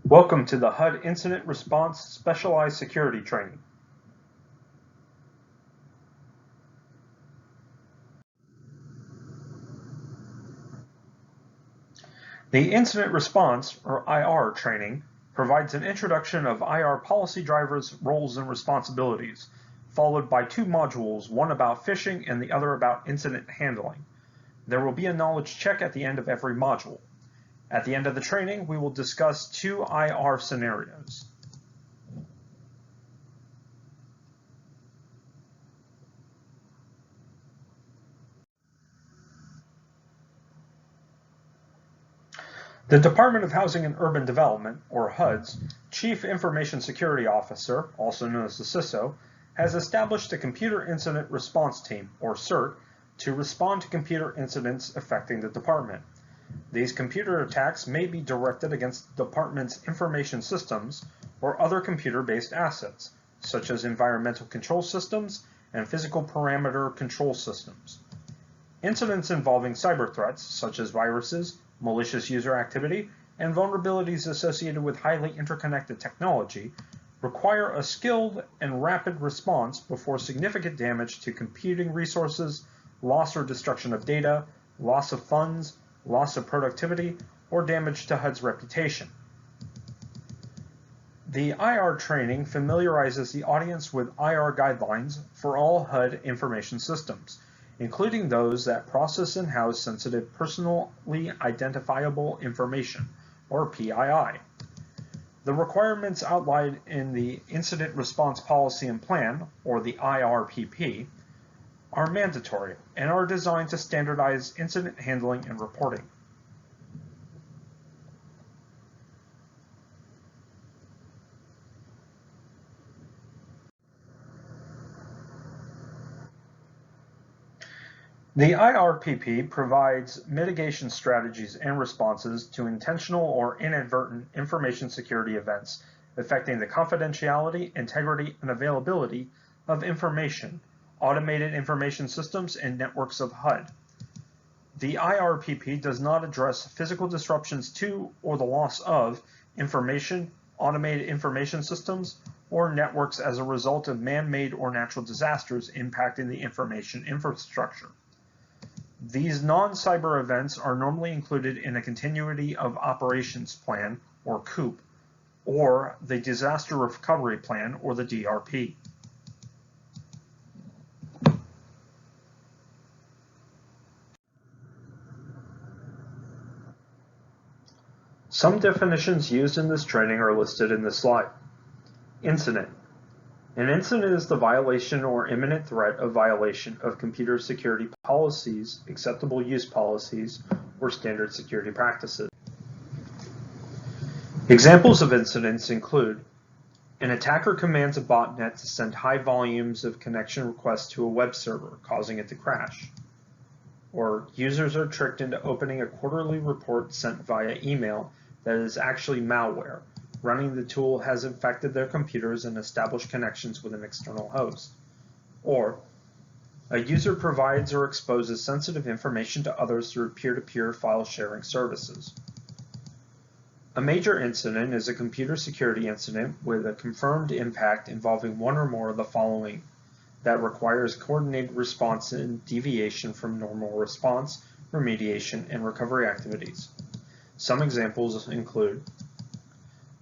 Welcome to the HUD Incident Response Specialized Security Training. The Incident Response, or IR training, provides an introduction of IR policy drivers, roles, and responsibilities, followed by two modules, one about phishing and the other about incident handling. There will be a knowledge check at the end of every module. At the end of the training, we will discuss two IR scenarios. The Department of Housing and Urban Development, or HUD's, Chief Information Security Officer, also known as the CISO, has established a Computer Incident Response Team, or CIRT, to respond to computer incidents affecting the department. These computer attacks may be directed against the department's information systems or other computer-based assets, such as environmental control systems and physical parameter control systems. Incidents involving cyber threats, such as viruses, malicious user activity, and vulnerabilities associated with highly interconnected technology, require a skilled and rapid response before significant damage to computing resources, loss or destruction of data, loss of funds, loss of productivity, or damage to HUD's reputation. The IR training familiarizes the audience with IR guidelines for all HUD information systems, including those that process and house sensitive personally identifiable information, or PII. The requirements outlined in the Incident Response Policy and Plan, or the IRPP, are mandatory and are designed to standardize incident handling and reporting. The IRPP provides mitigation strategies and responses to intentional or inadvertent information security events affecting the confidentiality, integrity, and availability of information, automated information systems, and networks of HUD. The IRPP does not address physical disruptions to or the loss of information, automated information systems, or networks as a result of man-made or natural disasters impacting the information infrastructure. These non-cyber events are normally included in a Continuity of Operations Plan, or COOP, or the Disaster Recovery Plan, or the DRP. Some definitions used in this training are listed in this slide. Incident. An incident is the violation or imminent threat of violation of computer security policies, acceptable use policies, or standard security practices. Examples of incidents include an attacker commands a botnet to send high volumes of connection requests to a web server, causing it to crash. Or users are tricked into opening a quarterly report sent via email that is actually malware. Running the tool has infected their computers and established connections with an external host. Or, a user provides or exposes sensitive information to others through peer-to-peer file sharing services. A major incident is a computer security incident with a confirmed impact involving one or more of the following that requires coordinated response and deviation from normal response, remediation, and recovery activities. Some examples include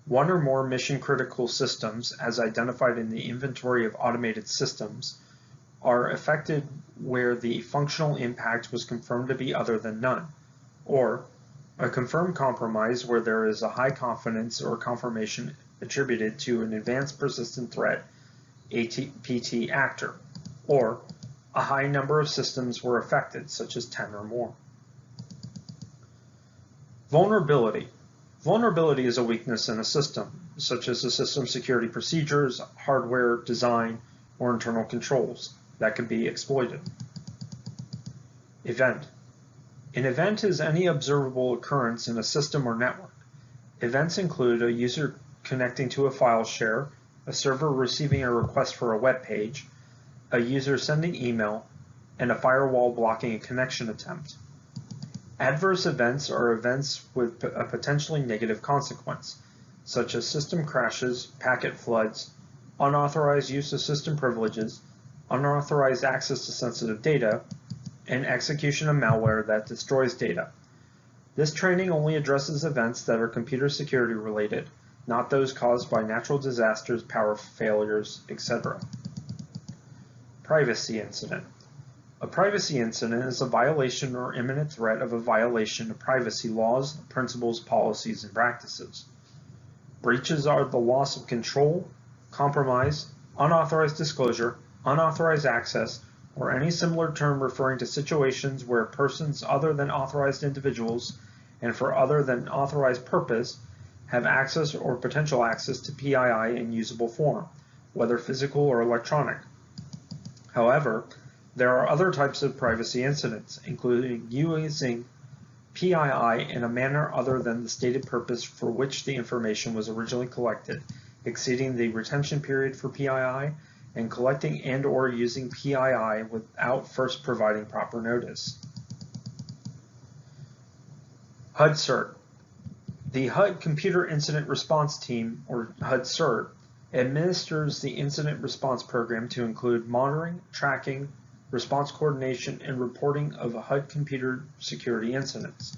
one or more mission-critical systems, as identified in the inventory of automated systems, are affected where the functional impact was confirmed to be other than none, or a confirmed compromise where there is a high confidence or confirmation attributed to an advanced persistent threat APT actor, or a high number of systems were affected, such as 10 or more. Vulnerability. Vulnerability is a weakness in a system, such as the system security procedures, hardware design, or internal controls that can be exploited. Event. An event is any observable occurrence in a system or network. Events include a user connecting to a file share, a server receiving a request for a web page, a user sending email, and a firewall blocking a connection attempt. Adverse events are events with a potentially negative consequence. such as system crashes, packet floods, unauthorized use of system privileges, unauthorized access to sensitive data, and execution of malware that destroys data. This training only addresses events that are computer security related, not those caused by natural disasters, power failures, etc. Privacy incident. A privacy incident is a violation or imminent threat of a violation of privacy laws, principles, policies, and practices. Breaches are the loss of control, compromise, unauthorized disclosure, unauthorized access, or any similar term referring to situations where persons other than authorized individuals and for other than authorized purpose have access or potential access to PII in usable form, whether physical or electronic. However, there are other types of privacy incidents, including using PII in a manner other than the stated purpose for which the information was originally collected, exceeding the retention period for PII, and collecting and/or using PII without first providing proper notice. HUD CERT. The HUD Computer Incident Response Team, or HUD CERT, administers the incident response program to include monitoring, tracking, response coordination, and reporting of HUD computer security incidents.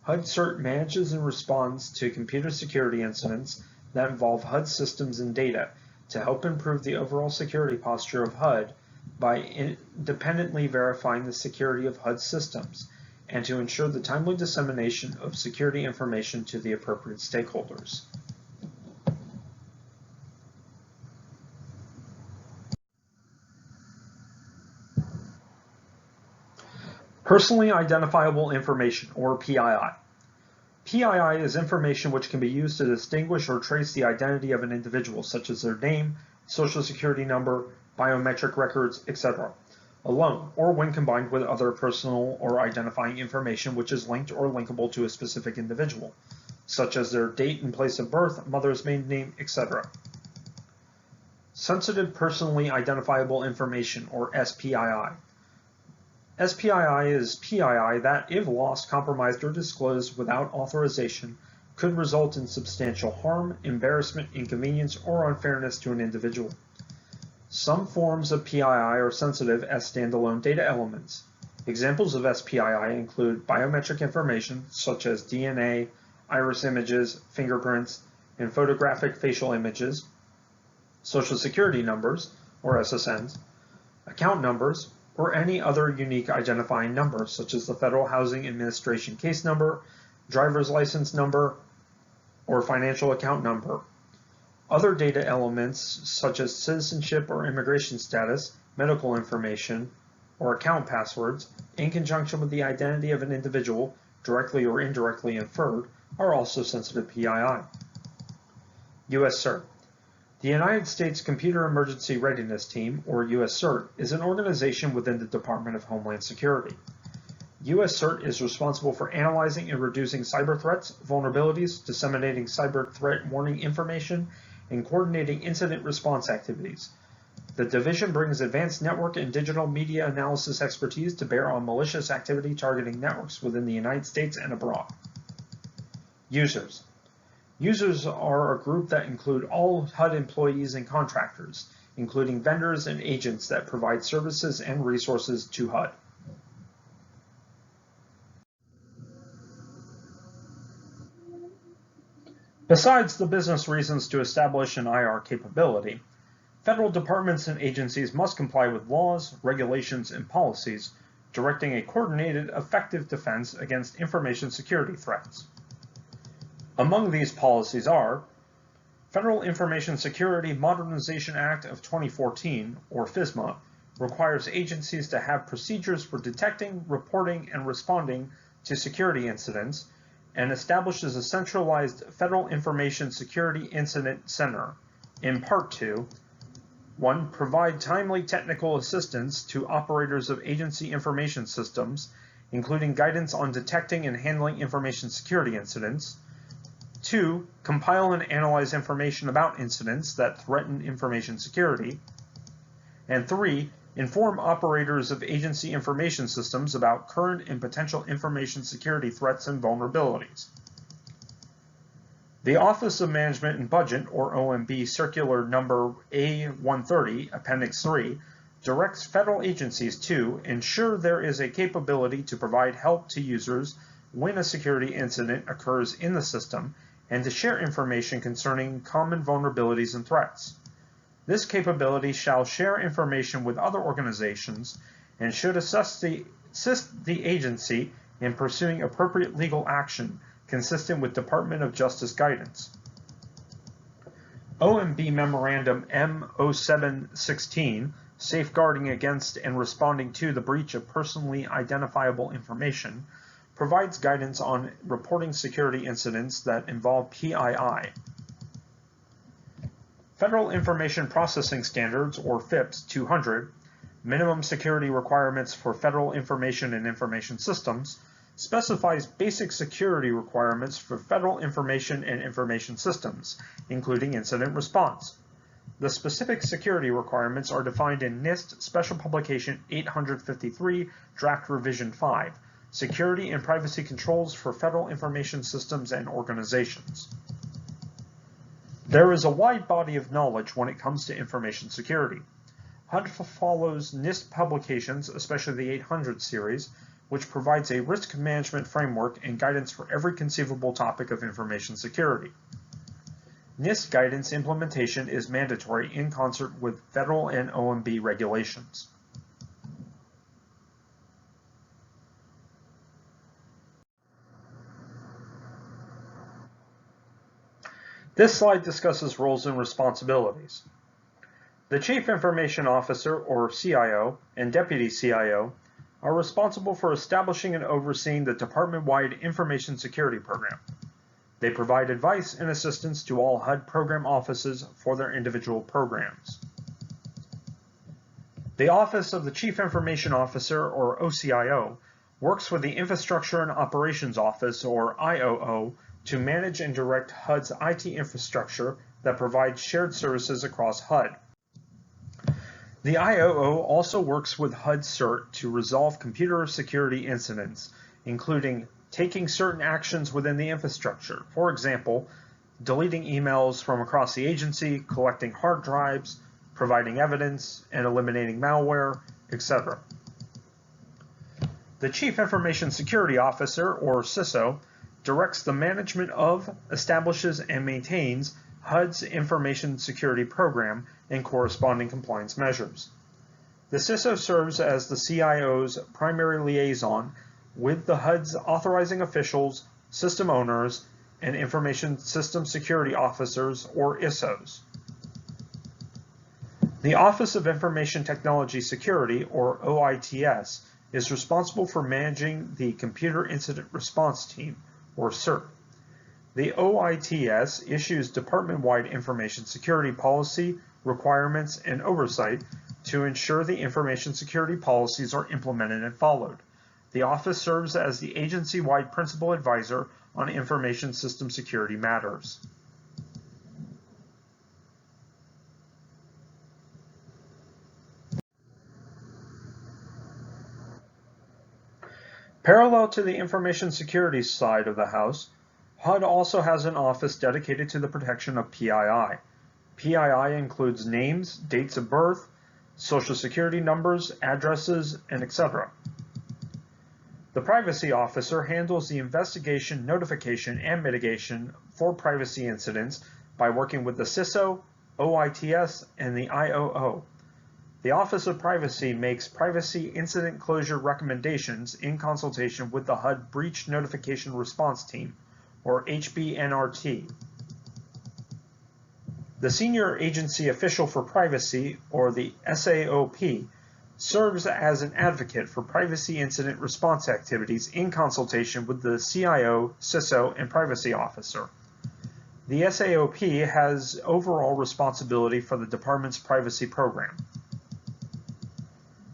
HUD CERT manages and responds to computer security incidents that involve HUD systems and data to help improve the overall security posture of HUD by independently verifying the security of HUD systems and to ensure the timely dissemination of security information to the appropriate stakeholders. Personally identifiable information, or PII. PII is information which can be used to distinguish or trace the identity of an individual, such as their name, social security number, biometric records, etc., alone, or when combined with other personal or identifying information which is linked or linkable to a specific individual, such as their date and place of birth, mother's maiden name, etc. Sensitive personally identifiable information, or SPII. SPII is PII that, if lost, compromised, or disclosed without authorization, could result in substantial harm, embarrassment, inconvenience, or unfairness to an individual. Some forms of PII are sensitive as standalone data elements. Examples of SPII include biometric information such as DNA, iris images, fingerprints, and photographic facial images, social security numbers, or SSNs, account numbers, or any other unique identifying number, such as the Federal Housing Administration case number, driver's license number, or financial account number. Other data elements, such as citizenship or immigration status, medical information, or account passwords, in conjunction with the identity of an individual, directly or indirectly inferred, are also sensitive PII. U.S. CERT. The United States Computer Emergency Readiness Team, or U.S. CERT, is an organization within the Department of Homeland Security. U.S. CERT is responsible for analyzing and reducing cyber threats, vulnerabilities, disseminating cyber threat warning information, and coordinating incident response activities. The division brings advanced network and digital media analysis expertise to bear on malicious activity targeting networks within the United States and abroad. Users. Users are a group that include all HUD employees and contractors, including vendors and agents that provide services and resources to HUD. Besides the business reasons to establish an IR capability, federal departments and agencies must comply with laws, regulations, and policies directing a coordinated, effective defense against information security threats. Among these policies are Federal Information Security Modernization Act of 2014, or FISMA, requires agencies to have procedures for detecting, reporting, and responding to security incidents, and establishes a centralized Federal Information Security Incident Center, in part to 1. Provide timely technical assistance to operators of agency information systems, including guidance on detecting and handling information security incidents. 2. Compile and analyze information about incidents that threaten information security. And 3. Inform operators of agency information systems about current and potential information security threats and vulnerabilities. The Office of Management and Budget, or OMB, Circular Number A130, Appendix 3, directs federal agencies to ensure there is a capability to provide help to users when a security incident occurs in the system and to share information concerning common vulnerabilities and threats. This capability shall share information with other organizations and should assist the agency in pursuing appropriate legal action consistent with Department of Justice guidance. OMB Memorandum M0716, Safeguarding Against and Responding to the Breach of Personally Identifiable Information, provides guidance on reporting security incidents that involve PII. Federal Information Processing Standards, or FIPS 200, Minimum Security Requirements for Federal Information and Information Systems, specifies basic security requirements for federal information and information systems, including incident response. The specific security requirements are defined in NIST Special Publication 853, Draft Revision 5, Security and Privacy Controls for Federal Information Systems and Organizations. There is a wide body of knowledge when it comes to information security. HUD follows NIST publications, especially the 800 series, which provides a risk management framework and guidance for every conceivable topic of information security. NIST guidance implementation is mandatory in concert with federal and OMB regulations. This slide discusses roles and responsibilities. The Chief Information Officer, or CIO, and Deputy CIO are responsible for establishing and overseeing the department-wide information security program. They provide advice and assistance to all HUD program offices for their individual programs. The Office of the Chief Information Officer, or OCIO, works with the Infrastructure and Operations Office, or IOO, to manage and direct HUD's IT infrastructure that provides shared services across HUD. The IOO also works with HUD CERT to resolve computer security incidents, including taking certain actions within the infrastructure. For example, deleting emails from across the agency, collecting hard drives, providing evidence, and eliminating malware, etc. The Chief Information Security Officer, or CISO, directs the management of, establishes, and maintains HUD's information security program and corresponding compliance measures. The CISO serves as the CIO's primary liaison with the HUD's authorizing officials, system owners, and information system security officers, or ISOs. The Office of Information Technology Security, or OITS, is responsible for managing the Computer Incident Response Team, or CIRT. The OITS issues department-wide information security policy, requirements, and oversight to ensure the information security policies are implemented and followed. The office serves as the agency-wide principal advisor on information system security matters. Parallel to the information security side of the house, HUD also has an office dedicated to the protection of PII. PII includes names, dates of birth, social security numbers, addresses, and etc. The Privacy Officer handles the investigation, notification, and mitigation for privacy incidents by working with the CISO, OITS, and the IOO. The Office of Privacy makes privacy incident closure recommendations in consultation with the HUD Breach Notification Response Team, or HBNRT. The Senior Agency Official for Privacy, or the SAOP, serves as an advocate for privacy incident response activities in consultation with the CIO, CISO, and Privacy Officer. The SAOP has overall responsibility for the department's privacy program.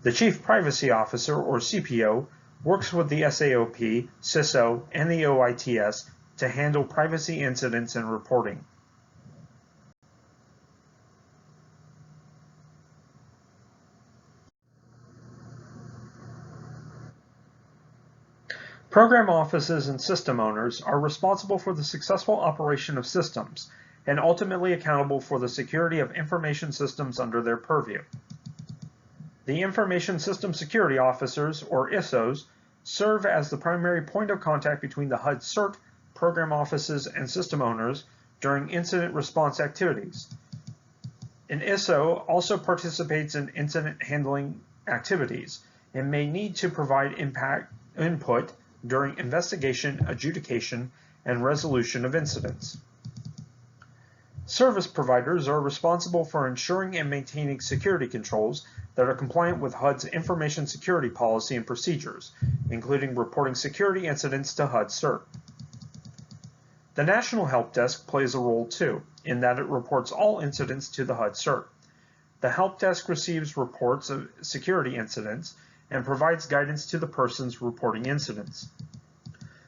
The Chief Privacy Officer, or CPO, works with the SAOP, CISO, and the OITS to handle privacy incidents and reporting. Program offices and system owners are responsible for the successful operation of systems and ultimately accountable for the security of information systems under their purview. The Information System Security Officers, or ISOs, serve as the primary point of contact between the HUD CERT, program offices, and system owners during incident response activities. An ISO also participates in incident handling activities and may need to provide input during investigation, adjudication, and resolution of incidents. Service providers are responsible for ensuring and maintaining security controls that are compliant with HUD's information security policy and procedures, including reporting security incidents to HUD CERT. The National Help Desk plays a role too, in that it reports all incidents to the HUD CERT. The Help Desk receives reports of security incidents and provides guidance to the persons reporting incidents.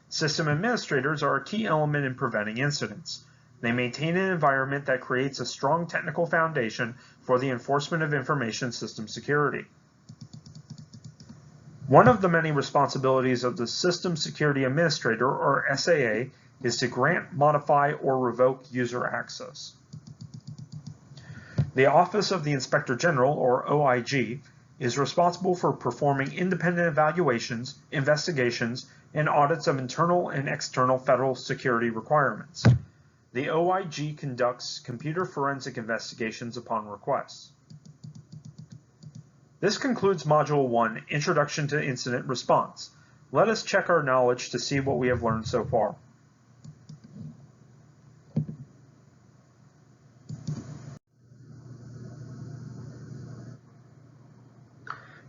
System administrators are a key element in preventing incidents. They maintain an environment that creates a strong technical foundation for the enforcement of information system security. One of the many responsibilities of the System Security Administrator, or SAA, is to grant, modify, or revoke user access. The Office of the Inspector General, or OIG, is responsible for performing independent evaluations, investigations, and audits of internal and external federal security requirements. The OIG conducts computer forensic investigations upon request. This concludes Module 1, Introduction to Incident Response. Let us check our knowledge to see what we have learned so far.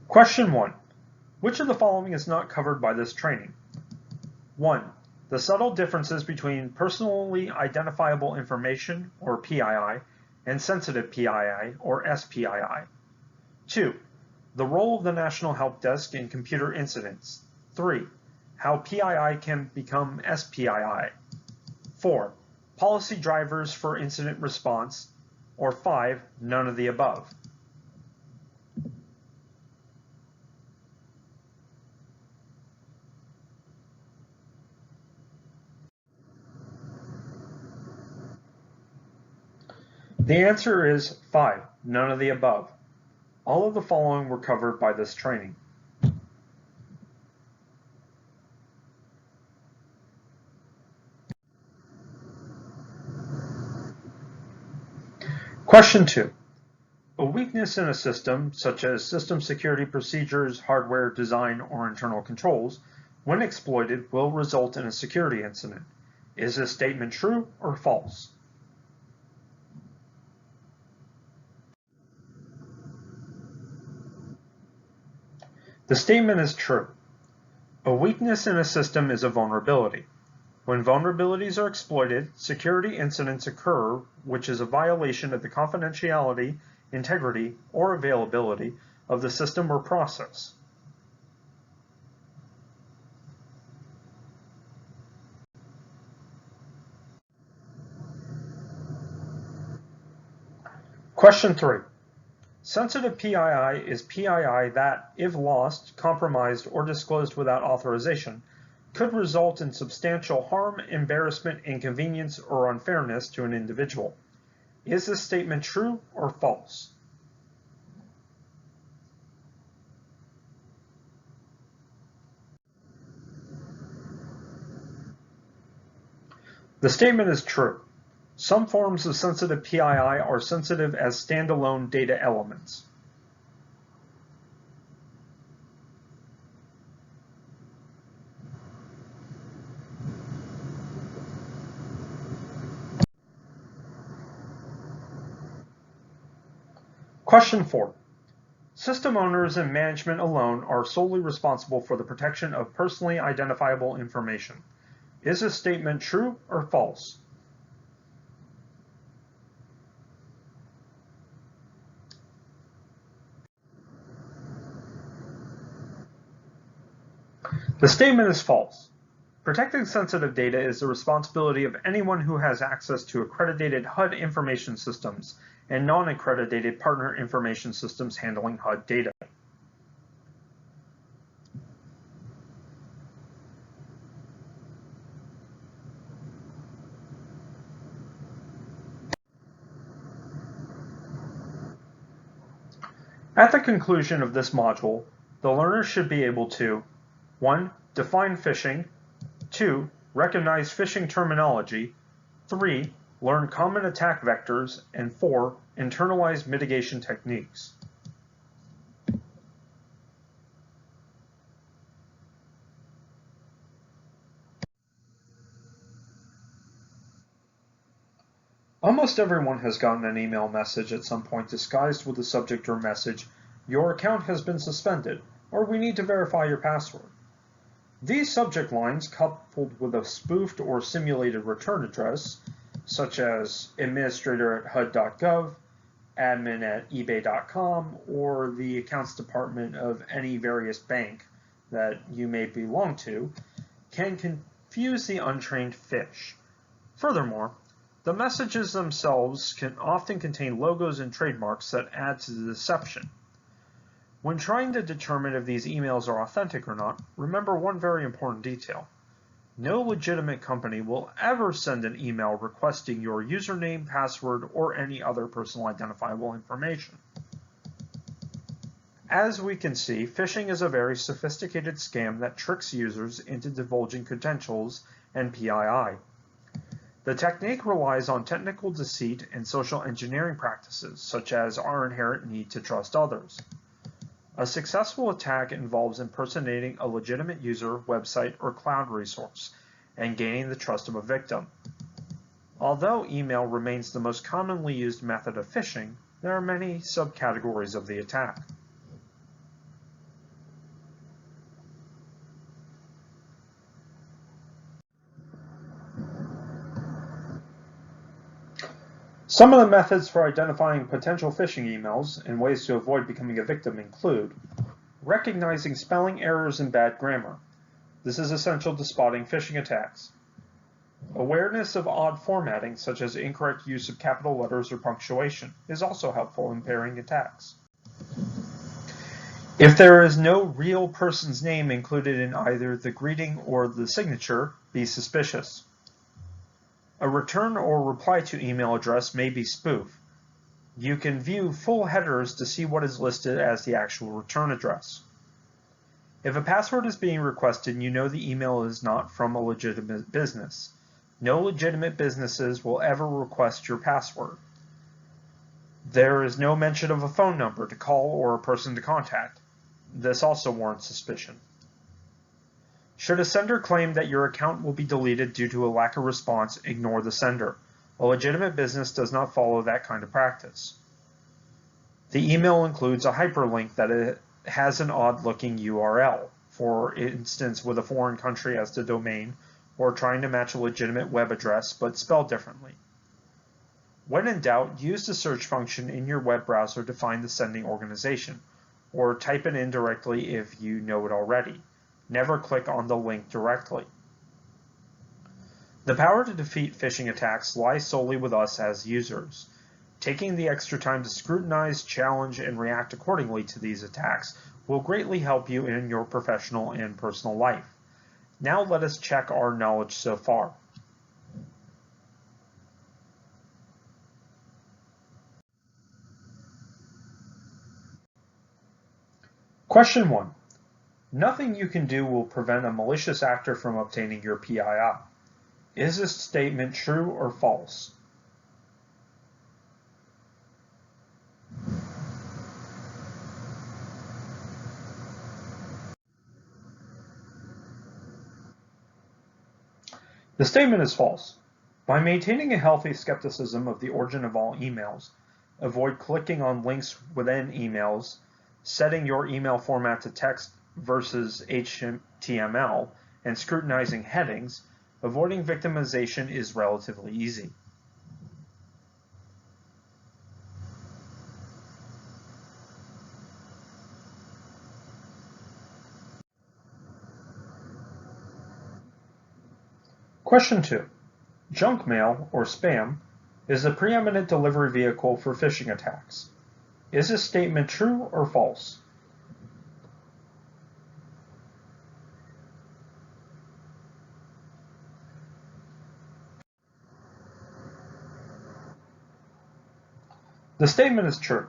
Question 1. Which of the following is not covered by this training? 1. The subtle differences between personally identifiable information, or PII, and sensitive PII, or SPII. 2. The role of the National Help Desk in computer incidents. 3. How PII can become SPII. 4. Policy drivers for incident response. Or 5. None of the above. The answer is 5. None of the above. All of the following were covered by this training. Question 2. A weakness in a system, such as system security procedures, hardware design, or internal controls, when exploited, will result in a security incident. Is this statement true or false? The statement is true. A weakness in a system is a vulnerability. When vulnerabilities are exploited, security incidents occur, which is a violation of the confidentiality, integrity, or availability of the system or process. Question 3. Sensitive PII is PII that, if lost, compromised, or disclosed without authorization, could result in substantial harm, embarrassment, inconvenience, or unfairness to an individual. Is this statement true or false? The statement is true. Some forms of sensitive PII are sensitive as standalone data elements. Question 4. System owners and management alone are solely responsible for the protection of personally identifiable information. Is this statement true or false? The statement is false. Protecting sensitive data is the responsibility of anyone who has access to accredited HUD information systems and non-accredited partner information systems handling HUD data. At the conclusion of this module, the learner should be able to 1. Define phishing, 2. Recognize phishing terminology, 3. Learn common attack vectors, and 4. Internalize mitigation techniques. Almost everyone has gotten an email message at some point disguised with the subject or message, "Your account has been suspended," or "We need to verify your password." These subject lines, coupled with a spoofed or simulated return address, such as administrator@hud.gov, admin@ebay.com, or the accounts department of any various bank that you may belong to, can confuse the untrained fish. Furthermore, the messages themselves can often contain logos and trademarks that add to the deception. When trying to determine if these emails are authentic or not, remember one very important detail. No legitimate company will ever send an email requesting your username, password, or any other personal identifiable information. As we can see, phishing is a very sophisticated scam that tricks users into divulging credentials and PII. The technique relies on technical deceit and social engineering practices, such as our inherent need to trust others. A successful attack involves impersonating a legitimate user, website, or cloud resource, and gaining the trust of a victim. Although email remains the most commonly used method of phishing, there are many subcategories of the attack. Some of the methods for identifying potential phishing emails and ways to avoid becoming a victim include recognizing spelling errors and bad grammar. This is essential to spotting phishing attacks. Awareness of odd formatting, such as incorrect use of capital letters or punctuation, is also helpful in pairing attacks. If there is no real person's name included in either the greeting or the signature, be suspicious. A return or reply to email address may be spoof. You can view full headers to see what is listed as the actual return address. If a password is being requested and you know the email is not from a legitimate business, no legitimate businesses will ever request your password. There is no mention of a phone number to call or a person to contact. This also warrants suspicion. Should a sender claim that your account will be deleted due to a lack of response, ignore the sender. A legitimate business does not follow that kind of practice. The email includes a hyperlink that it has an odd-looking URL, for instance with a foreign country as the domain, or trying to match a legitimate web address but spelled differently. When in doubt, use the search function in your web browser to find the sending organization, or type it in directly if you know it already. Never click on the link directly. The power to defeat phishing attacks lies solely with us as users. Taking the extra time to scrutinize, challenge, and react accordingly to these attacks will greatly help you in your professional and personal life. Now let us check our knowledge so far. Question 1. Nothing you can do will prevent a malicious actor from obtaining your PII. Is this statement true or false? The statement is false. By maintaining a healthy skepticism of the origin of all emails, avoid clicking on links within emails, setting your email format to text versus HTML, and scrutinizing headings, avoiding victimization is relatively easy. Question 2. Junk mail, or spam, is the preeminent delivery vehicle for phishing attacks. Is this statement true or false? The statement is true.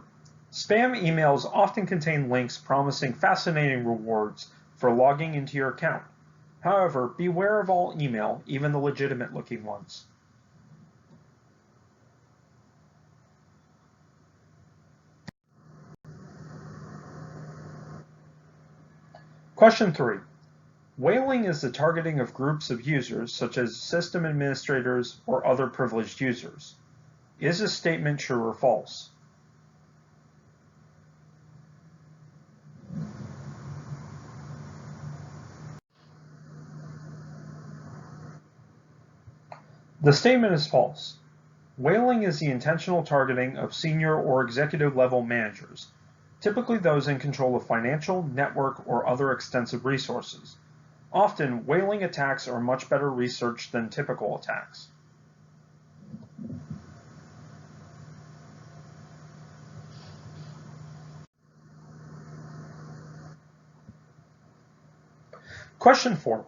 Spam emails often contain links promising fascinating rewards for logging into your account. However, beware of all email, even the legitimate-looking ones. Question 3. Whaling is the targeting of groups of users, such as system administrators or other privileged users. Is this statement true or false? The statement is false. Whaling is the intentional targeting of senior or executive level managers, typically those in control of financial, network, or other extensive resources. Often, whaling attacks are much better researched than typical attacks. Question 4.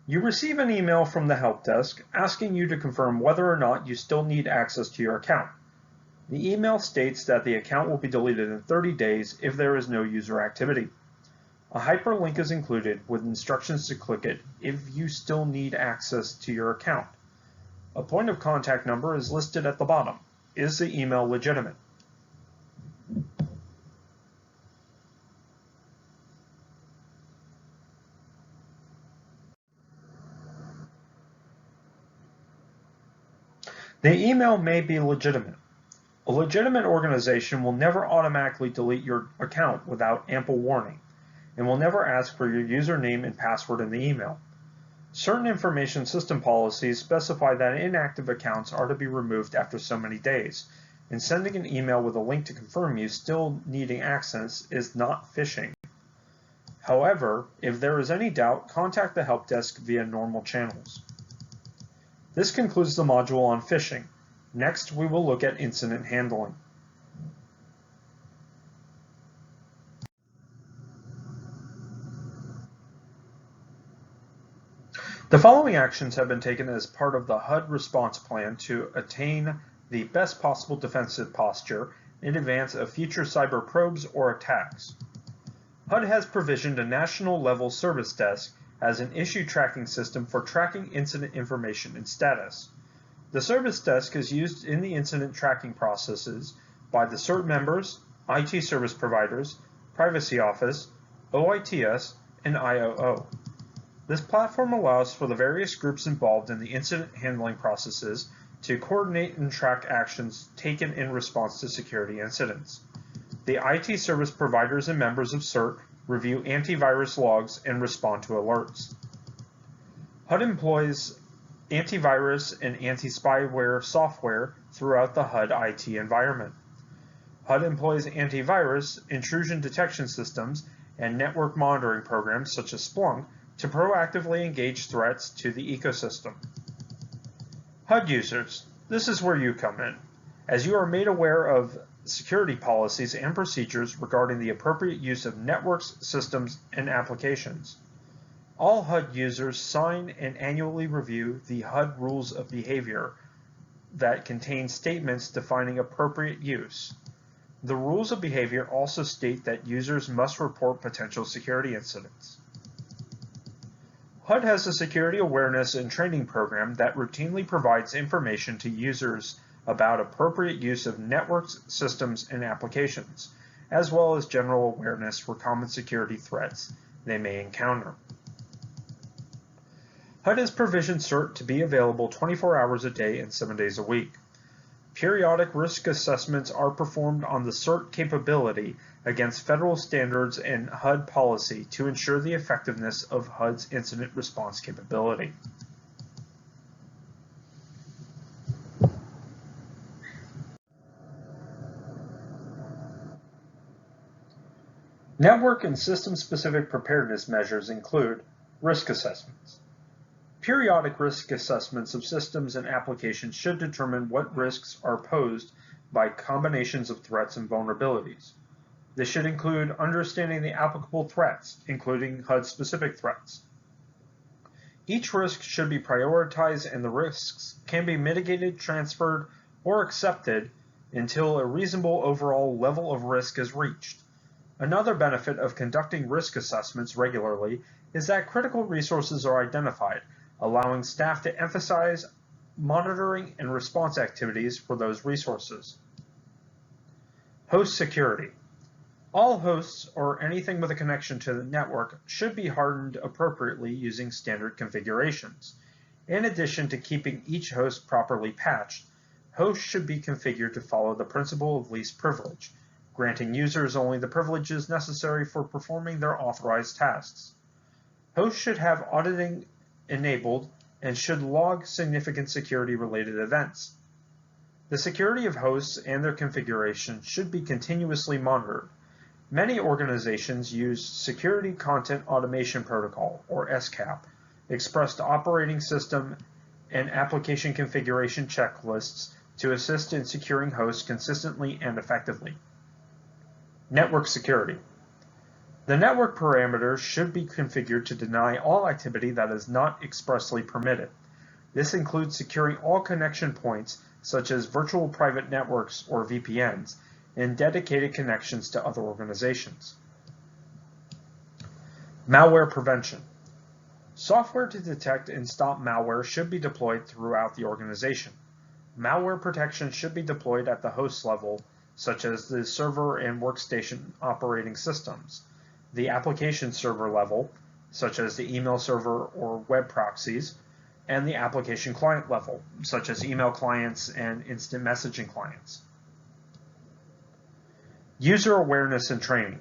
You receive an email from the help desk asking you to confirm whether or not you still need access to your account. The email states that the account will be deleted in 30 days if there is no user activity. A hyperlink is included with instructions to click it if you still need access to your account. A point of contact number is listed at the bottom. Is the email legitimate? The email may be legitimate. A legitimate organization will never automatically delete your account without ample warning, and will never ask for your username and password in the email. Certain information system policies specify that inactive accounts are to be removed after so many days, and sending an email with a link to confirm you still needing access is not phishing. However, if there is any doubt, contact the help desk via normal channels. This concludes the module on phishing. Next, we will look at incident handling. The following actions have been taken as part of the HUD response plan to attain the best possible defensive posture in advance of future cyber probes or attacks. HUD has provisioned a national-level service desk as an issue tracking system for tracking incident information and status. The service desk is used in the incident tracking processes by the CERT members, IT service providers, Privacy Office, OITS, and IOO. This platform allows for the various groups involved in the incident handling processes to coordinate and track actions taken in response to security incidents. The IT service providers and members of CERT review antivirus logs and respond to alerts. HUD employs antivirus and anti-spyware software throughout the HUD IT environment. HUD employs antivirus, intrusion detection systems, and network monitoring programs such as Splunk to proactively engage threats to the ecosystem. HUD users, this is where you come in, as you are made aware of security policies and procedures regarding the appropriate use of networks, systems, and applications. All HUD users sign and annually review the HUD Rules of Behavior that contain statements defining appropriate use. The Rules of Behavior also state that users must report potential security incidents. HUD has a security awareness and training program that routinely provides information to users about appropriate use of networks, systems, and applications, as well as general awareness for common security threats they may encounter. HUD has provisioned CERT to be available 24 hours a day and 7 days a week. Periodic risk assessments are performed on the CERT capability against federal standards and HUD policy to ensure the effectiveness of HUD's incident response capability. Network and system-specific preparedness measures include risk assessments. Periodic risk assessments of systems and applications should determine what risks are posed by combinations of threats and vulnerabilities. This should include understanding the applicable threats, including HUD-specific threats. Each risk should be prioritized, and the risks can be mitigated, transferred, or accepted until a reasonable overall level of risk is reached. Another benefit of conducting risk assessments regularly is that critical resources are identified, allowing staff to emphasize monitoring and response activities for those resources. Host security. All hosts or anything with a connection to the network should be hardened appropriately using standard configurations. In addition to keeping each host properly patched, hosts should be configured to follow the principle of least privilege, granting users only the privileges necessary for performing their authorized tasks. Hosts should have auditing enabled and should log significant security-related events. The security of hosts and their configuration should be continuously monitored. Many organizations use Security Content Automation Protocol, or SCAP, expressed operating system and application configuration checklists to assist in securing hosts consistently and effectively. Network security. The network parameters should be configured to deny all activity that is not expressly permitted. This includes securing all connection points, such as virtual private networks or VPNs, and dedicated connections to other organizations. Malware prevention. Software to detect and stop malware should be deployed throughout the organization. Malware protection should be deployed at the host level, such as the server and workstation operating systems, the application server level, such as the email server or web proxies, and the application client level, such as email clients and instant messaging clients. User awareness and training.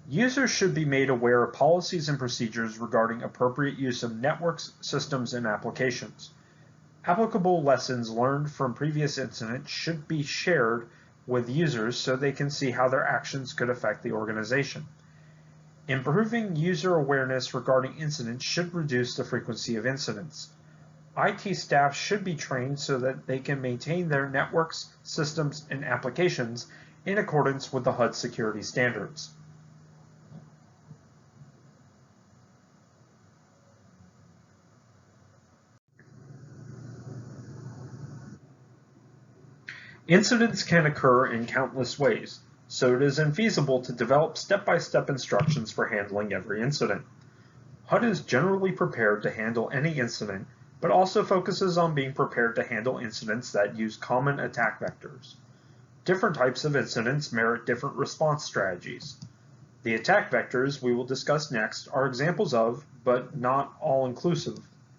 Users should be made aware of policies and procedures regarding appropriate use of networks, systems, and applications. Applicable lessons learned from previous incidents should be shared with users so they can see how their actions could affect the organization. Improving user awareness regarding incidents should reduce the frequency of incidents. IT staff should be trained so that they can maintain their networks, systems, and applications in accordance with the HUD security standards. Incidents can occur in countless ways, so it is infeasible to develop step-by-step instructions for handling every incident. HUD is generally prepared to handle any incident, but also focuses on being prepared to handle incidents that use common attack vectors. Different types of incidents merit different response strategies. The attack vectors we will discuss next are examples of, but not all inclusive,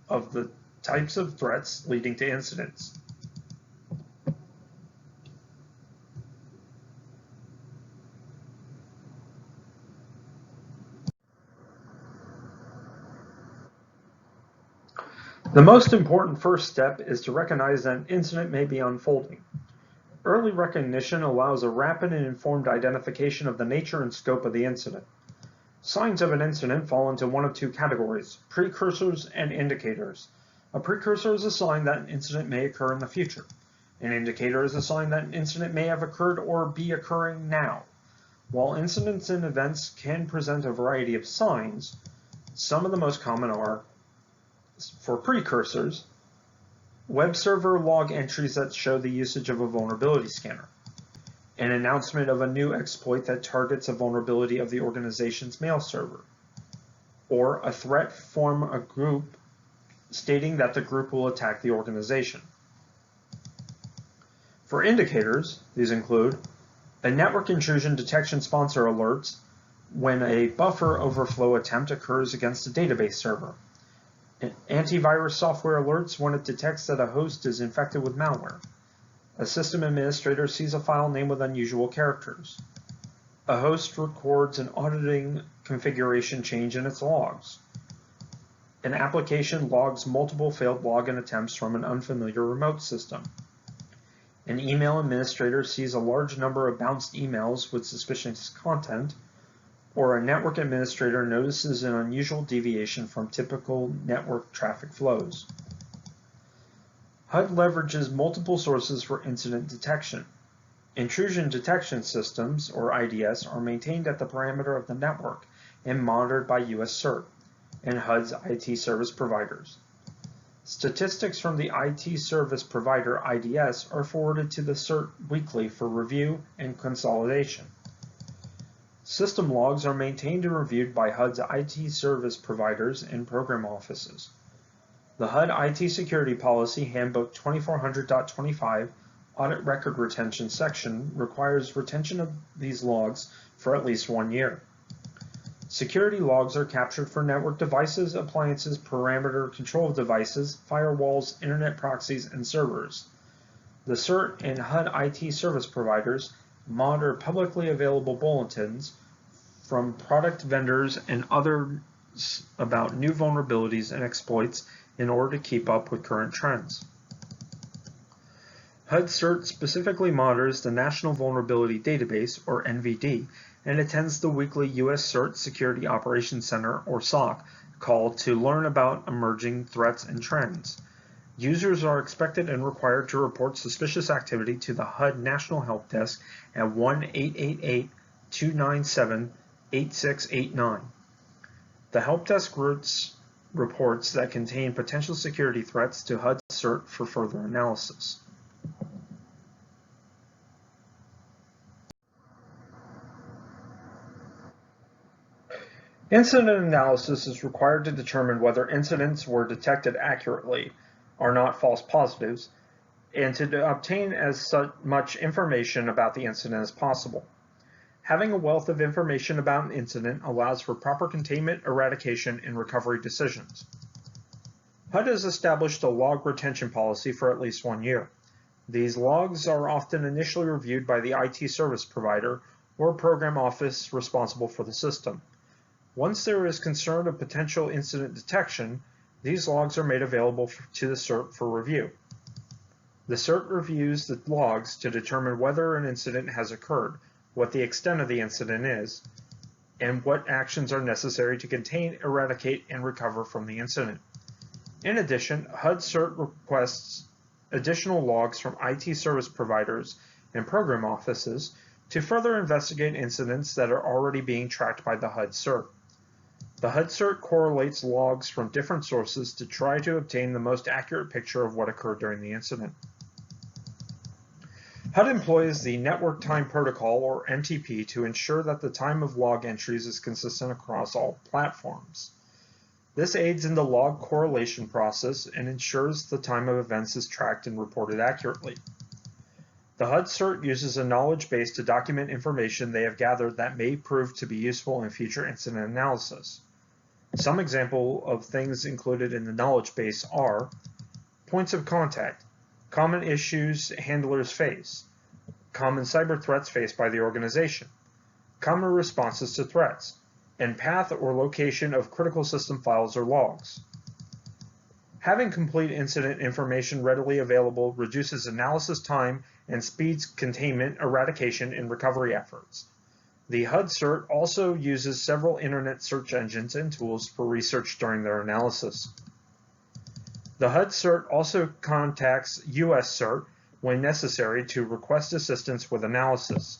of the types of threats leading to incidents. The most important first step is to recognize that an incident may be unfolding. Early recognition allows a rapid and informed identification of the nature and scope of the incident. Signs of an incident fall into one of two categories: precursors and indicators. A precursor is a sign that an incident may occur in the future. An indicator is a sign that an incident may have occurred or be occurring now. While incidents and events can present a variety of signs, some of the most common are, for precursors, web server log entries that show the usage of a vulnerability scanner, an announcement of a new exploit that targets a vulnerability of the organization's mail server, or a threat from a group stating that the group will attack the organization. For indicators, these include a network intrusion detection sponsor alerts when a buffer overflow attempt occurs against a database server. Antivirus software alerts when it detects that a host is infected with malware. A system administrator sees a file name with unusual characters. A host records an auditing configuration change in its logs. An application logs multiple failed login attempts from an unfamiliar remote system. An email administrator sees a large number of bounced emails with suspicious content, or a network administrator notices an unusual deviation from typical network traffic flows. HUD leverages multiple sources for incident detection. Intrusion detection systems, or IDS, are maintained at the parameter of the network and monitored by US CERT and HUD's IT service providers. Statistics from the IT service provider IDS are forwarded to the CERT weekly for review and consolidation. System logs are maintained and reviewed by HUD's IT service providers and program offices. The HUD IT Security Policy Handbook 2400.25 Audit Record Retention section requires retention of these logs for at least 1 year. Security logs are captured for network devices, appliances, parameter control devices, firewalls, internet proxies, and servers. The CERT and HUD IT service providers monitor publicly available bulletins from product vendors and others about new vulnerabilities and exploits in order to keep up with current trends. HUD CERT specifically monitors the National Vulnerability Database, or NVD, and attends the weekly U.S. CERT Security Operations Center, or SOC, call to learn about emerging threats and trends. Users are expected and required to report suspicious activity to the HUD National Help Desk at 1-888-297-8689. The Help Desk routes reports that contain potential security threats to HUD CERT for further analysis. Incident analysis is required to determine whether incidents were detected accurately, are not false positives, and to obtain as much information about the incident as possible. Having a wealth of information about an incident allows for proper containment, eradication, and recovery decisions. HUD has established a log retention policy for at least 1 year. These logs are often initially reviewed by the IT service provider or program office responsible for the system. Once there is concern of potential incident detection, these logs are made available to the CERT for review. The CERT reviews the logs to determine whether an incident has occurred, what the extent of the incident is, and what actions are necessary to contain, eradicate, and recover from the incident. In addition, HUD CERT requests additional logs from IT service providers and program offices to further investigate incidents that are already being tracked by the HUD CERT. The HUD CERT correlates logs from different sources to try to obtain the most accurate picture of what occurred during the incident. HUD employs the Network Time Protocol, or NTP, to ensure that the time of log entries is consistent across all platforms. This aids in the log correlation process and ensures the time of events is tracked and reported accurately. The HUD CERT uses a knowledge base to document information they have gathered that may prove to be useful in future incident analysis. Some examples of things included in the knowledge base are points of contact, common issues handlers face, common cyber threats faced by the organization, common responses to threats, and path or location of critical system files or logs. Having complete incident information readily available reduces analysis time and speeds containment, eradication, and recovery efforts. The HUD CERT also uses several internet search engines and tools for research during their analysis. The HUD CERT also contacts US CERT when necessary to request assistance with analysis.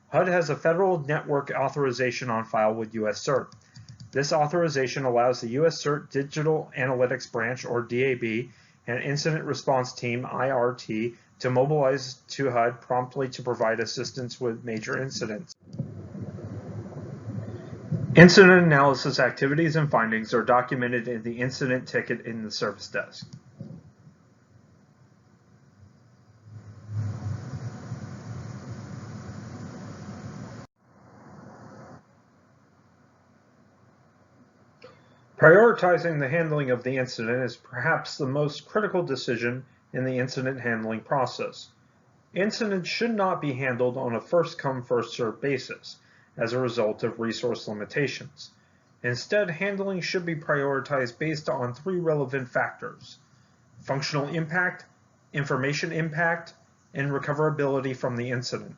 HUD has a federal network authorization on file with US CERT. This authorization allows the US CERT Digital Analytics Branch, or DAB, and Incident Response Team, IRT, to mobilize to HUD promptly to provide assistance with major incidents. Incident analysis activities and findings are documented in the incident ticket in the service desk. Prioritizing the handling of the incident is perhaps the most critical decision in the incident handling process. Incidents should not be handled on a first-come, first-served basis as a result of resource limitations. Instead, handling should be prioritized based on 3 relevant factors: functional impact, information impact, and recoverability from the incident.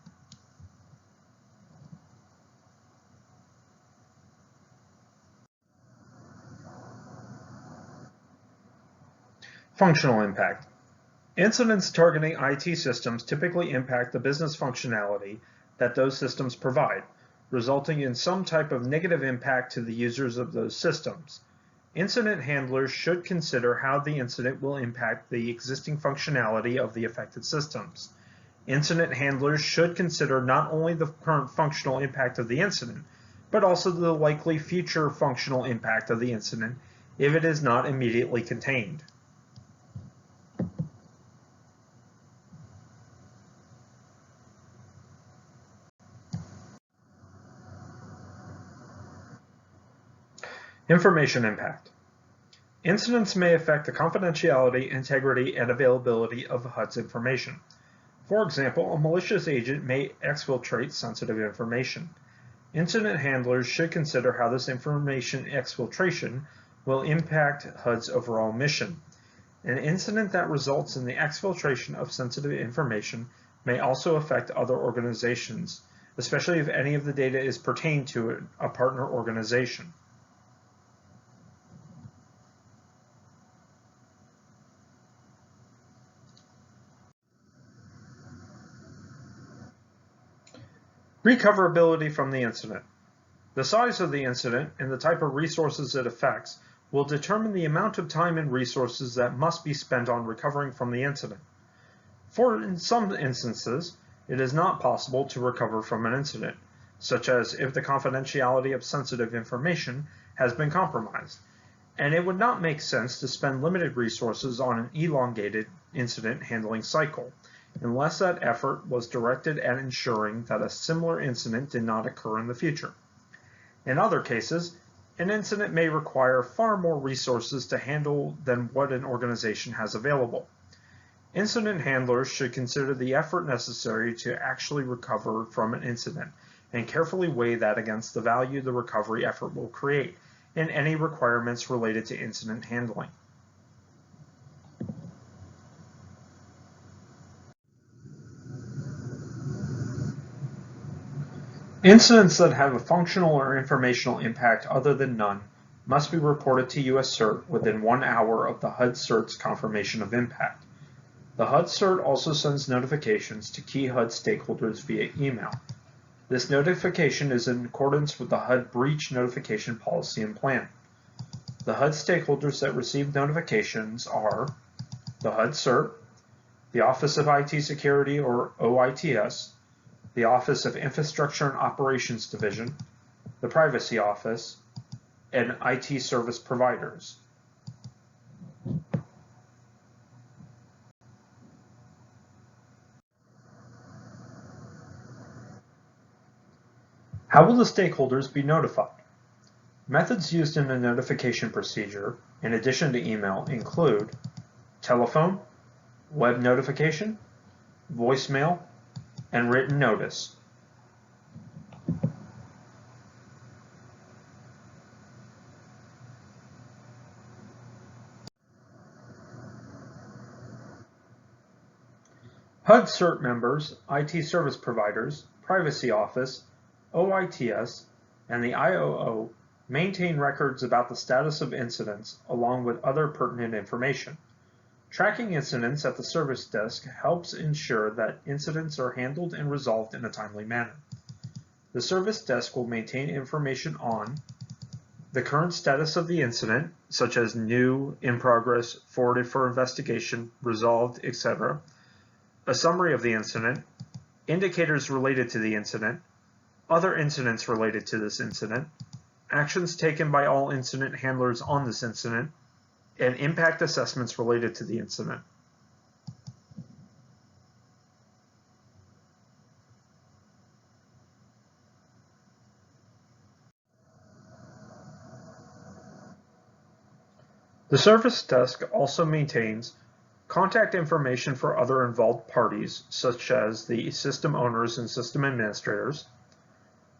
Functional impact. Incidents targeting IT systems typically impact the business functionality that those systems provide, resulting in some type of negative impact to the users of those systems. Incident handlers should consider how the incident will impact the existing functionality of the affected systems. Incident handlers should consider not only the current functional impact of the incident, but also the likely future functional impact of the incident if it is not immediately contained. Information impact. Incidents may affect the confidentiality, integrity, and availability of HUD's information. For example, a malicious agent may exfiltrate sensitive information. Incident handlers should consider how this information exfiltration will impact HUD's overall mission. An incident that results in the exfiltration of sensitive information may also affect other organizations, especially if any of the data is pertained to a partner organization. Recoverability from the incident. The size of the incident and the type of resources it affects will determine the amount of time and resources that must be spent on recovering from the incident. In some instances, it is not possible to recover from an incident, such as if the confidentiality of sensitive information has been compromised, and it would not make sense to spend limited resources on an elongated incident handling cycle, unless that effort was directed at ensuring that a similar incident did not occur in the future. In other cases, an incident may require far more resources to handle than what an organization has available. Incident handlers should consider the effort necessary to actually recover from an incident and carefully weigh that against the value the recovery effort will create and any requirements related to incident handling. Incidents that have a functional or informational impact other than none must be reported to US CERT within 1 hour of the HUD CERT's confirmation of impact. The HUD CERT also sends notifications to key HUD stakeholders via email. This notification is in accordance with the HUD breach notification policy and plan. The HUD stakeholders that receive notifications are the HUD CERT, the Office of IT Security or OITS, the Office of Infrastructure and Operations Division, the Privacy Office, and IT service providers. How will the stakeholders be notified? Methods used in the notification procedure, in addition to email, include telephone, web notification, voicemail, and written notice. HUD CERT members, IT service providers, Privacy Office, OITS, and the IOO maintain records about the status of incidents along with other pertinent information. Tracking incidents at the service desk helps ensure that incidents are handled and resolved in a timely manner. The service desk will maintain information on the current status of the incident, such as new, in progress, forwarded for investigation, resolved, etc., a summary of the incident, indicators related to the incident, other incidents related to this incident, actions taken by all incident handlers on this incident, and impact assessments related to the incident. The service desk also maintains contact information for other involved parties, such as the system owners and system administrators,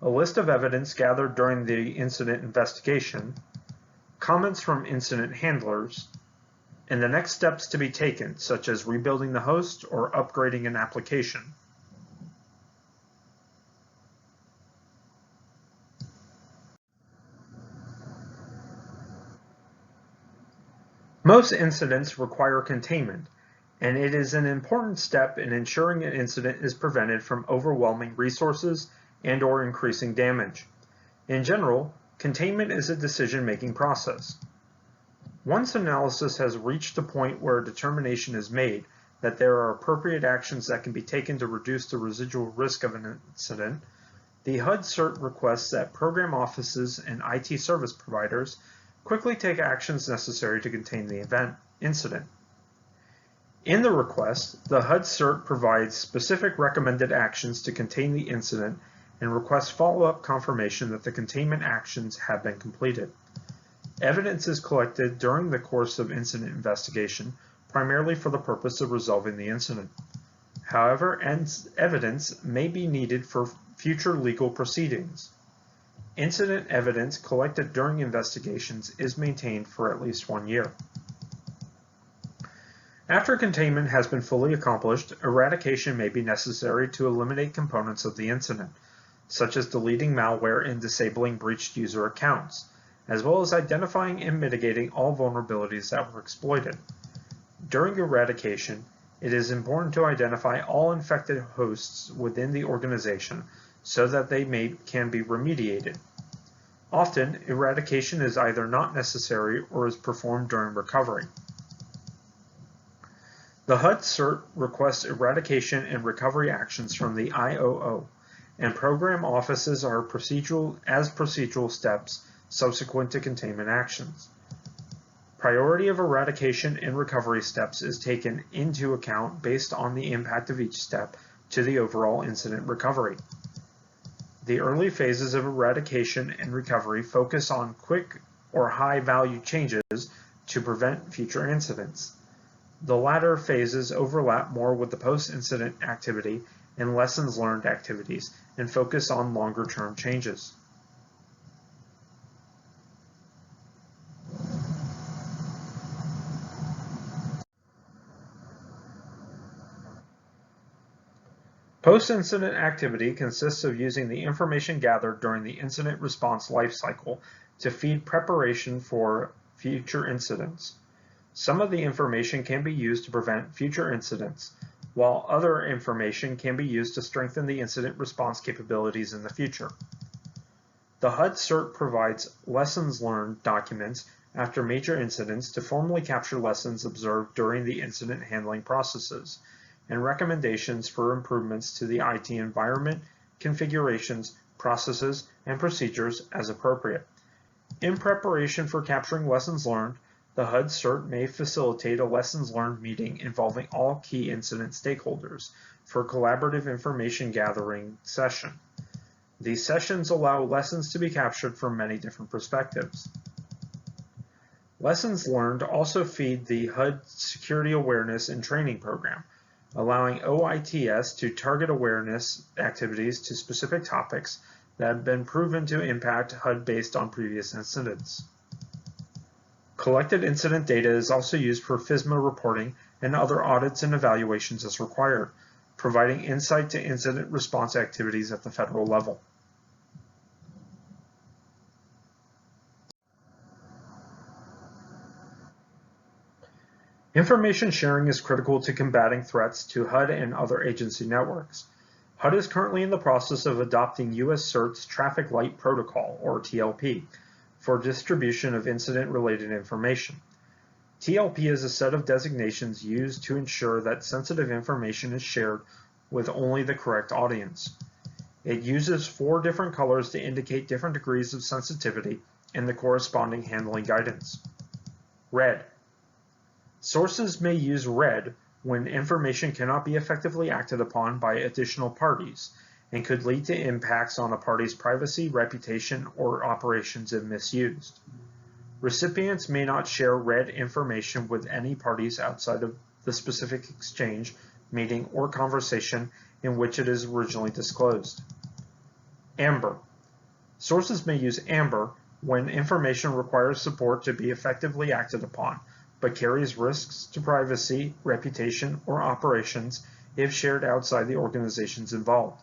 a list of evidence gathered during the incident investigation, comments from incident handlers, and the next steps to be taken, such as rebuilding the host or upgrading an application. Most incidents require containment, and it is an important step in ensuring an incident is prevented from overwhelming resources and/or increasing damage. In general, containment is a decision-making process. Once analysis has reached a point where a determination is made that there are appropriate actions that can be taken to reduce the residual risk of an incident, the HUD CERT requests that program offices and IT service providers quickly take actions necessary to contain the incident. In the request, the HUD CERT provides specific recommended actions to contain the incident and requests follow-up confirmation that the containment actions have been completed. Evidence is collected during the course of incident investigation, primarily for the purpose of resolving the incident. However, evidence may be needed for future legal proceedings. Incident evidence collected during investigations is maintained for at least 1 year. After containment has been fully accomplished, eradication may be necessary to eliminate components of the incident, such as deleting malware and disabling breached user accounts, as well as identifying and mitigating all vulnerabilities that were exploited. During eradication, it is important to identify all infected hosts within the organization so that they can be remediated. Often, eradication is either not necessary or is performed during recovery. The HUD CERT requests eradication and recovery actions from the IOO, and program offices are procedural steps subsequent to containment actions. Priority of eradication and recovery steps is taken into account based on the impact of each step to the overall incident recovery. The early phases of eradication and recovery focus on quick or high-value changes to prevent future incidents. The latter phases overlap more with the post-incident activity and lessons learned activities and focus on longer-term changes. Post-incident activity consists of using the information gathered during the incident response lifecycle to feed preparation for future incidents. Some of the information can be used to prevent future incidents, while other information can be used to strengthen the incident response capabilities in the future. The HUD CERT provides lessons learned documents after major incidents to formally capture lessons observed during the incident handling processes, and recommendations for improvements to the IT environment, configurations, processes, and procedures as appropriate. In preparation for capturing lessons learned, the HUD CERT may facilitate a lessons learned meeting involving all key incident stakeholders for a collaborative information gathering session. These sessions allow lessons to be captured from many different perspectives. Lessons learned also feed the HUD Security Awareness and Training Program, allowing OITS to target awareness activities to specific topics that have been proven to impact HUD based on previous incidents. Collected incident data is also used for FISMA reporting and other audits and evaluations as required, providing insight to incident response activities at the federal level. Information sharing is critical to combating threats to HUD and other agency networks. HUD is currently in the process of adopting US CERT's Traffic Light Protocol, or TLP, for distribution of incident-related information. TLP is a set of designations used to ensure that sensitive information is shared with only the correct audience. It uses 4 different colors to indicate different degrees of sensitivity and the corresponding handling guidance. Red. Sources may use red when information cannot be effectively acted upon by additional parties and could lead to impacts on a party's privacy, reputation, or operations if misused. Recipients may not share red information with any parties outside of the specific exchange, meeting, or conversation in which it is originally disclosed. Amber. Sources may use amber when information requires support to be effectively acted upon, but carries risks to privacy, reputation, or operations if shared outside the organizations involved.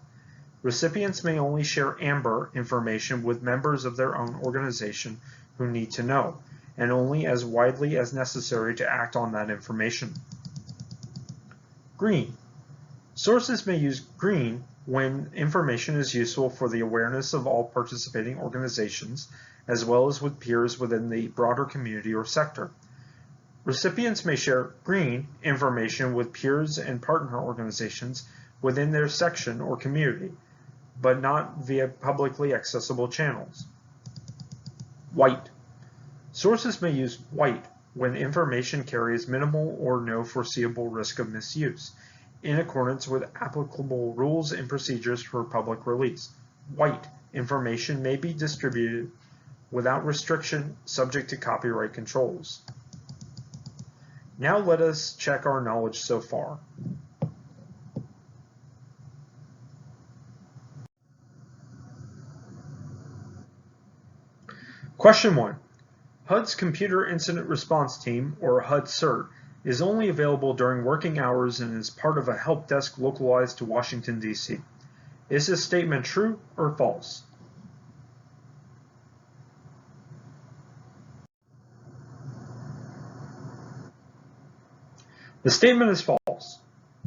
Recipients may only share amber information with members of their own organization who need to know, and only as widely as necessary to act on that information. Green. Sources may use green when information is useful for the awareness of all participating organizations, as well as with peers within the broader community or sector. Recipients may share green information with peers and partner organizations within their section or community, but not via publicly accessible channels. White. Sources may use white when information carries minimal or no foreseeable risk of misuse, in accordance with applicable rules and procedures for public release. White information may be distributed without restriction, subject to copyright controls. Now let us check our knowledge so far. Question 1. HUD's Computer Incident Response Team, or HUD CERT, is only available during working hours and is part of a help desk localized to Washington, D.C. Is this statement true or false? The statement is false.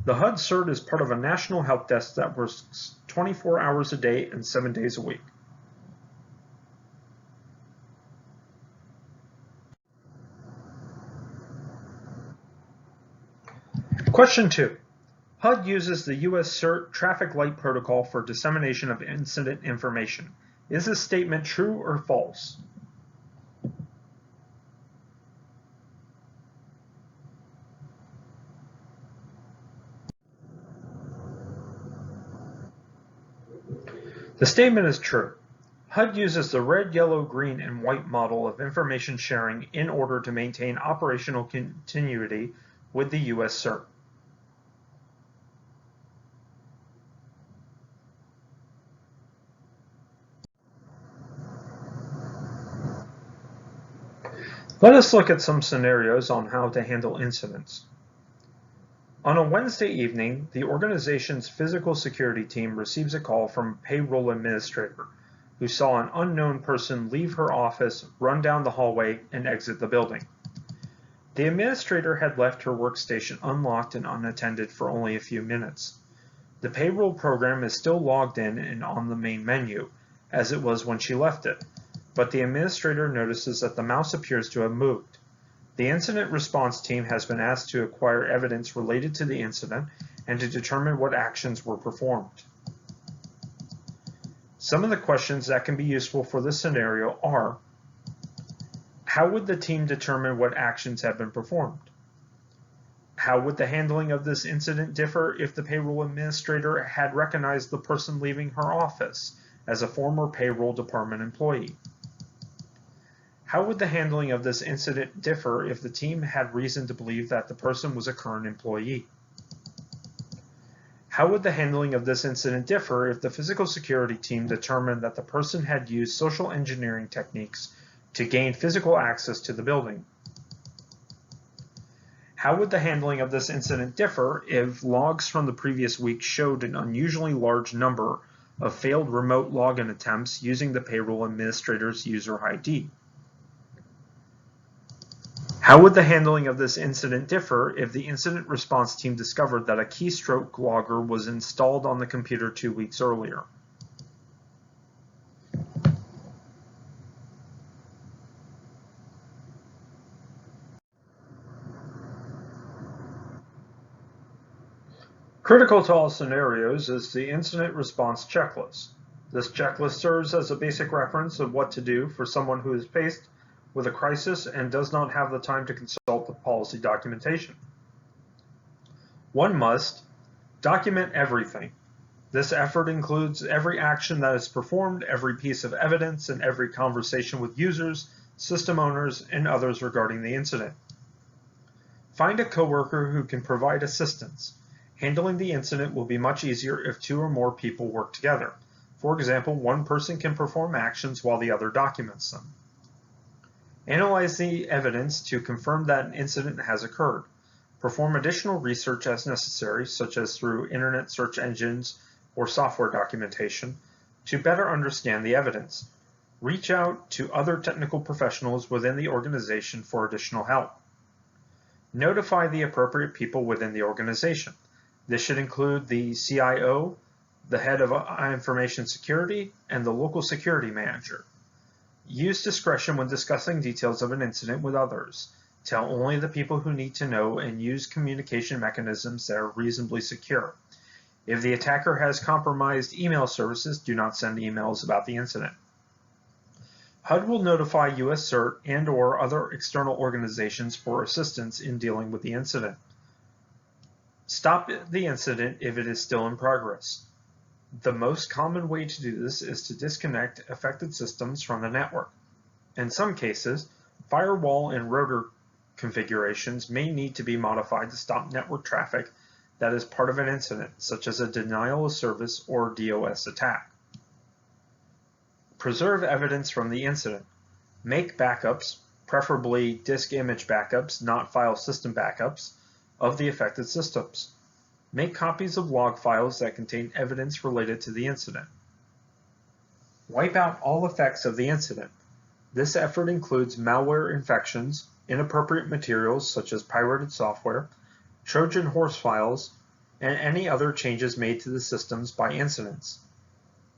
The HUD CERT is part of a national help desk that works 24 hours a day and 7 days a week. Question 2. HUD uses the U.S. CERT traffic light protocol for dissemination of incident information. Is this statement true or false? The statement is true. HUD uses the red, yellow, green, and white model of information sharing in order to maintain operational continuity with the U.S. CERT. Let us look at some scenarios on how to handle incidents. On a Wednesday evening, the organization's physical security team receives a call from a payroll administrator who saw an unknown person leave her office, run down the hallway, and exit the building. The administrator had left her workstation unlocked and unattended for only a few minutes. The payroll program is still logged in and on the main menu, as it was when she left it, but the administrator notices that the mouse appears to have moved. The incident response team has been asked to acquire evidence related to the incident and to determine what actions were performed. Some of the questions that can be useful for this scenario are: how would the team determine what actions have been performed? How would the handling of this incident differ if the payroll administrator had recognized the person leaving her office as a former payroll department employee? How would the handling of this incident differ if the team had reason to believe that the person was a current employee? How would the handling of this incident differ if the physical security team determined that the person had used social engineering techniques to gain physical access to the building? How would the handling of this incident differ if logs from the previous week showed an unusually large number of failed remote login attempts using the payroll administrator's user ID? How would the handling of this incident differ if the incident response team discovered that a keystroke logger was installed on the computer 2 weeks earlier? Critical to all scenarios is the incident response checklist. This checklist serves as a basic reference of what to do for someone who is faced with a crisis and does not have the time to consult the policy documentation. One must document everything. This effort includes every action that is performed, every piece of evidence, and every conversation with users, system owners, and others regarding the incident. Find a coworker who can provide assistance. Handling the incident will be much easier if 2 or more people work together. For example, one person can perform actions while the other documents them. Analyze the evidence to confirm that an incident has occurred. Perform additional research as necessary, such as through internet search engines or software documentation, to better understand the evidence. Reach out to other technical professionals within the organization for additional help. Notify the appropriate people within the organization. This should include the CIO, the head of information security, and the local security manager. Use discretion when discussing details of an incident with others. Tell only the people who need to know and use communication mechanisms that are reasonably secure. If the attacker has compromised email services, do not send emails about the incident. HUD will notify US CERT and/or other external organizations for assistance in dealing with the incident. Stop the incident if it is still in progress. The most common way to do this is to disconnect affected systems from the network. In some cases, firewall and router configurations may need to be modified to stop network traffic that is part of an incident, such as a denial of service or DOS attack. Preserve evidence from the incident. Make backups, preferably disk image backups, not file system backups, of the affected systems. Make copies of log files that contain evidence related to the incident. Wipe out all effects of the incident. This effort includes malware infections, inappropriate materials such as pirated software, Trojan horse files, and any other changes made to the systems by incidents.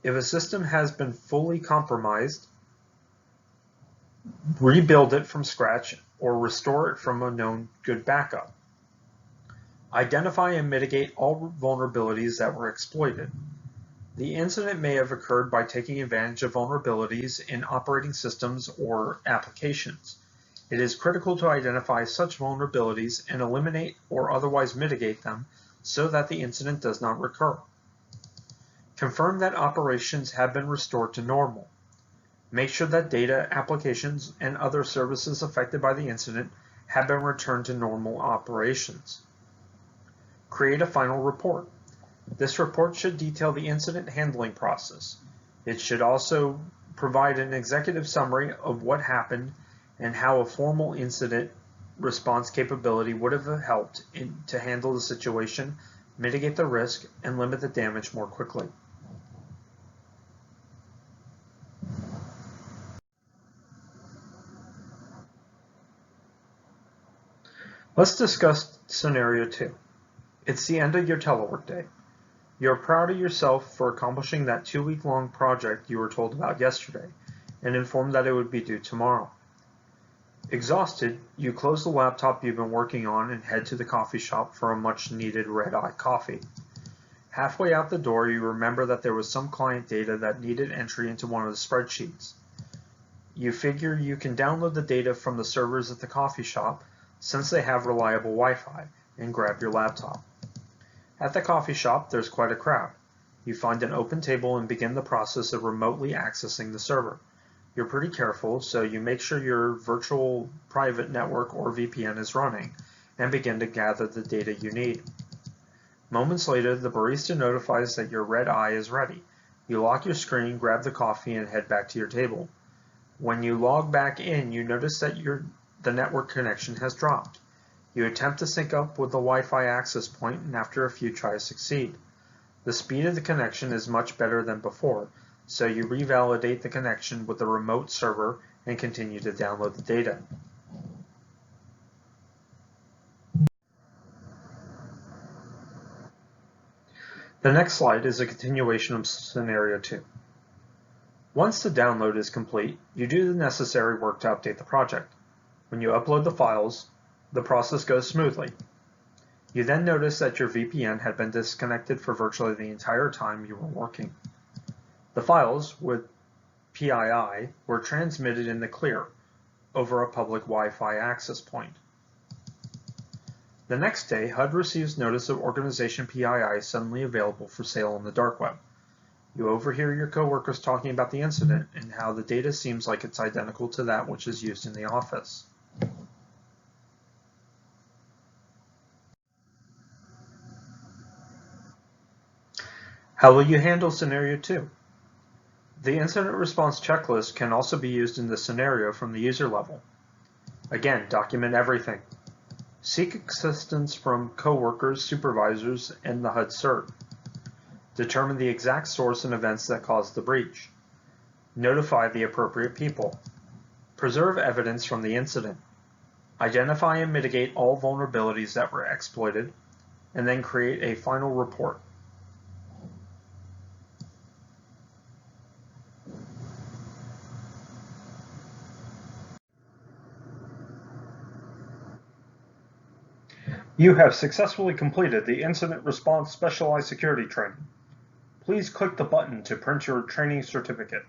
If a system has been fully compromised, rebuild it from scratch or restore it from a known good backup. Identify and mitigate all vulnerabilities that were exploited. The incident may have occurred by taking advantage of vulnerabilities in operating systems or applications. It is critical to identify such vulnerabilities and eliminate or otherwise mitigate them so that the incident does not recur. Confirm that operations have been restored to normal. Make sure that data, applications, and other services affected by the incident have been returned to normal operations. Create a final report. This report should detail the incident handling process. It should also provide an executive summary of what happened and how a formal incident response capability would have helped to handle the situation, mitigate the risk, and limit the damage more quickly. Let's discuss scenario 2. It's the end of your telework day. You're proud of yourself for accomplishing that 2-week-long project you were told about yesterday and informed that it would be due tomorrow. Exhausted, you close the laptop you've been working on and head to the coffee shop for a much-needed red-eye coffee. Halfway out the door, you remember that there was some client data that needed entry into one of the spreadsheets. You figure you can download the data from the servers at the coffee shop since they have reliable Wi-Fi, and grab your laptop. At the coffee shop, there's quite a crowd. You find an open table and begin the process of remotely accessing the server. You're pretty careful, so you make sure your virtual private network or VPN is running and begin to gather the data you need. Moments later, the barista notifies that your red eye is ready. You lock your screen, grab the coffee, and head back to your table. When you log back in, you notice that the network connection has dropped. You attempt to sync up with the Wi-Fi access point, and after a few tries succeed. The speed of the connection is much better than before, so you revalidate the connection with the remote server and continue to download the data. The next slide is a continuation of scenario 2. Once the download is complete, you do the necessary work to update the project. When you upload the files, the process goes smoothly. You then notice that your VPN had been disconnected for virtually the entire time you were working. The files with PII were transmitted in the clear over a public Wi-Fi access point. The next day, HUD receives notice of organization PII suddenly available for sale on the dark web. You overhear your coworkers talking about the incident and how the data seems like it's identical to that which is used in the office. How will you handle scenario 2? The incident response checklist can also be used in this scenario from the user level. Again, document everything. Seek assistance from coworkers, supervisors, and the HUD CERT. Determine the exact source and events that caused the breach. Notify the appropriate people. Preserve evidence from the incident. Identify and mitigate all vulnerabilities that were exploited, and then create a final report. You have successfully completed the Incident Response Specialized Security training. Please click the button to print your training certificate.